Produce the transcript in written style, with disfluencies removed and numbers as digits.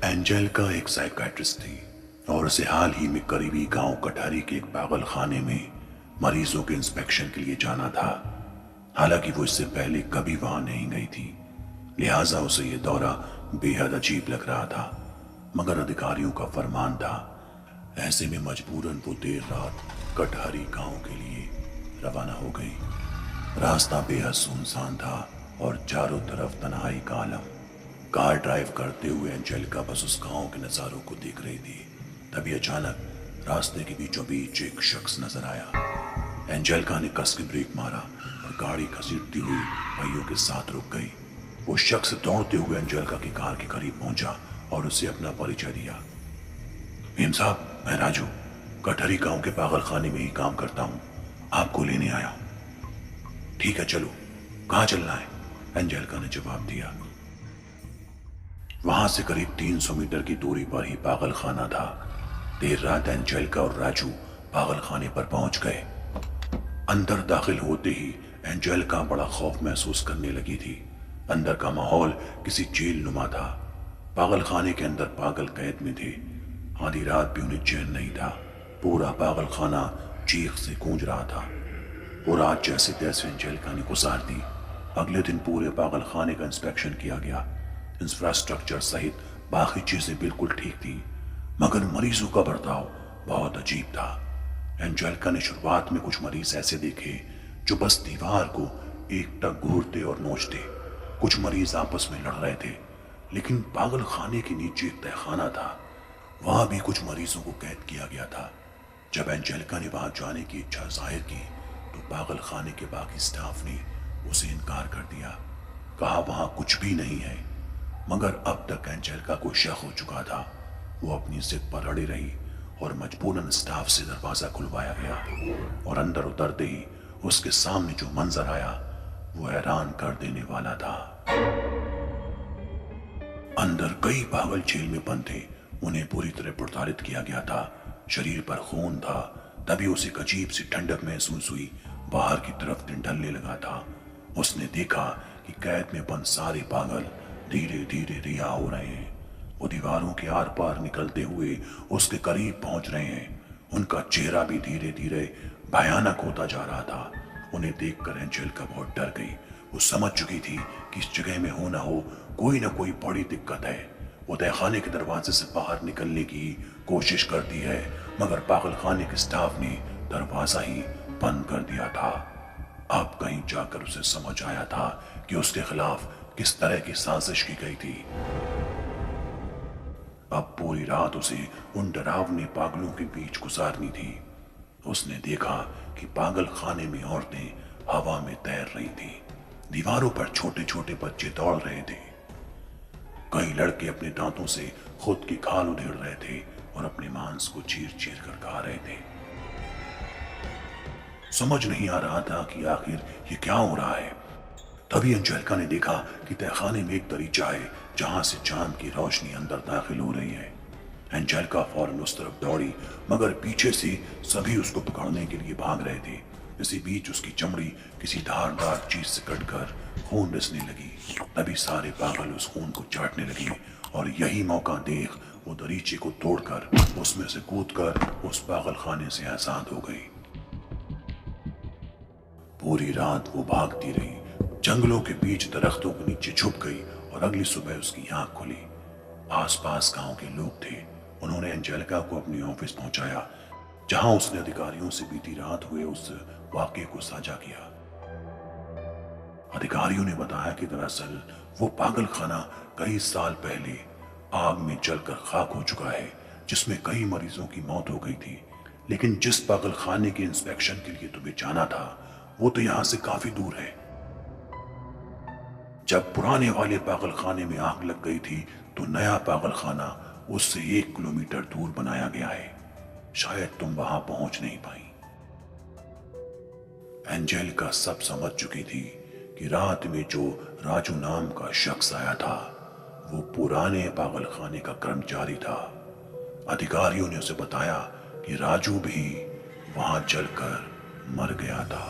Angel का एक psychiatrist थी और उसे हाल ही में करीबी गांव कटारी के एक पागल खाने में मरीजों के इंस्पेक्शन के लिए जाना था। हालांकि वो इससे पहले कभी वहां नहीं गई थी, लिहाजा उसे यह दौरा बेहद अजीब लग रहा था। मगर अधिकारियों का फरमान था, ऐसे में मजबूरन वो देर रात कटहरी गांव के लिए रवाना हो गई। रास्ता बेहद सुनसान था और चारों तरफ तन्हाई का आलम। कार ड्राइव करते हुए एंजेलिका बस उस गांव के नजारों को देख रही थी। तभी अचानक रास्ते के बीचों बीच एक शख्स नजर आया। एंजेलिका ने कस के ब्रेक मारा और गाड़ी घसीटती हुई पहियों के साथ रुक गई। वो शख्स दौड़ते हुए एंजेलिका की कार के करीब पहुंचा और उसे अपना परिचय दिया। भीम साहब, मैं राजू कटहरी गांव के पागल खाने में ही काम करता हूँ, आपको लेने आया हूँ। ठीक है, चलो, कहाँ चलना है? एंजेलिका ने जवाब दिया। वहां से करीब 300 मीटर की दूरी पर ही पागल खाना था। देर रात एंजेलिका और राजू पागल खाने पर पहुंच गए। अंदर दाखिल होते ही एंजेलिका बड़ा खौफ महसूस करने लगी थी। अंदर का माहौल किसी जेल नुमा था। पागल खाने के अंदर पागल कैद में थे। आधी रात भी उन्हें चैन नहीं था। पूरा पागल खाना चीख से गूंज रहा था। वो रात जैसे तैसे एंजेलिका ने गुजार दी। अगले दिन पूरे पागल खाने का इंस्पेक्शन किया गया। इंफ्रास्ट्रक्चर सहित बाकी चीजें बिल्कुल ठीक थी, मगर मरीजों का बर्ताव बहुत अजीब था। एंजेलिका ने शुरुआत में कुछ मरीज ऐसे देखे जो बस दीवार को एकटक घूरते और नोचते। कुछ मरीज आपस में लड़ रहे थे, लेकिन पागल खाने के नीचे एक तहखाना था, वहां भी कुछ मरीजों को कैद किया गया था। जब एंजेलिका ने वहां जाने की इच्छा जाहिर की तो पागल खाने के बाकी स्टाफ ने उसे इनकार कर दिया। कहा वहां कुछ भी नहीं है। मगर अब तक एंजेलिका को शक हो चुका था। वो अपनी जिद पर अड़ी रही और मजबूरन स्टाफ से दरवाजा खुलवाया गया और अंदर उतरते ही उसके सामने जो मंजर आया वो हैरान कर देने वाला था। अंदर कई पागल जेल में बंद थे। उन्हें पूरी तरह प्रताड़ित किया गया था। शरीर पर खून था। तभी उसे एक अजीब सी ठंडक महसूस हुई। बाहर की तरफ दिन ढलने लगा था। उसने देखा कि कैद में बंद सारे पागल धीरे धीरे रिहा हो रहे हैं। वो दीवारों के आर पार निकलते हुए उसके करीब पहुंच रहे हैं। उनका चेहरा भी धीरे धीरे भयानक होता जा रहा था। उन्हें देखकर एंजेलिका बहुत डर गई। वो समझ चुकी थी कि इस जगह में हो ना हो कोई ना कोई बड़ी दिक्कत है। वो तहखाने के दरवाजे से बाहर निकलने की कोशिश करती है, मगर पागल खाने के स्टाफ ने दरवाजा ही बंद कर दिया था। अब कहीं जाकर उसे समझ आया था कि उसके खिलाफ किस तरह की साजिश की गई थी। अब पूरी रात उसे उन डरावने पागलों के बीच गुजारनी थी। उसने देखा कि पागल खाने में औरतें हवा में तैर रही थी। दीवारों पर छोटे छोटे बच्चे दौड़ रहे थे। कई लड़के अपने दांतों से खुद की खाल उधेड़ रहे थे और अपने मांस को चीर चीर कर खा रहे थे। समझ नहीं आ रहा था कि आखिर ये क्या हो रहा है। तभी एंजेलिका ने देखा कि तहखाने में एक दरीचा है जहां से चांद की रोशनी अंदर दाखिल हो रही है। एंजेलिका फौरन उस तरफ दौड़ी, मगर पीछे से सभी उसको पकड़ने के लिए भाग रहे थे। इसी बीच उसकी चमड़ी किसी धारदार चीज से कटकर खून रिसने लगी। तभी सारे पागल उस खून को चाटने लगे और यही मौका देख वो दरीचे को तोड़कर उसमें से कूदकर उस पागल खाने से आजाद हो गई। पूरी रात वो भागती रही, जंगलों के बीच दरख्तों के नीचे छुप गई और अगली सुबह उसकी आंख खुली। आसपास गांव के लोग थे। उन्होंने एंजेलिका को अपने ऑफिस पहुंचाया, जहां उसने अधिकारियों से बीती रात हुए उस वाकये को साझा किया। अधिकारियों ने बताया कि दरअसल वो पागल खाना कई साल पहले आग में जलकर खाक हो चुका है, जिसमें कई मरीजों की मौत हो गई थी। लेकिन जिस पागल खाने के इंस्पेक्शन के लिए तुम्हें जाना था वो तो यहां से काफी दूर है। जब पुराने वाले पागल खाने में आग लग गई थी तो नया पागल खाना उससे 1 किलोमीटर दूर बनाया गया है। शायद तुम वहां पहुंच नहीं पाई। एंजेलिका सब समझ चुकी थी कि रात में जो राजू नाम का शख्स आया था वो पुराने पागल खाने का कर्मचारी था। अधिकारियों ने उसे बताया कि राजू भी वहां जलकर मर गया था।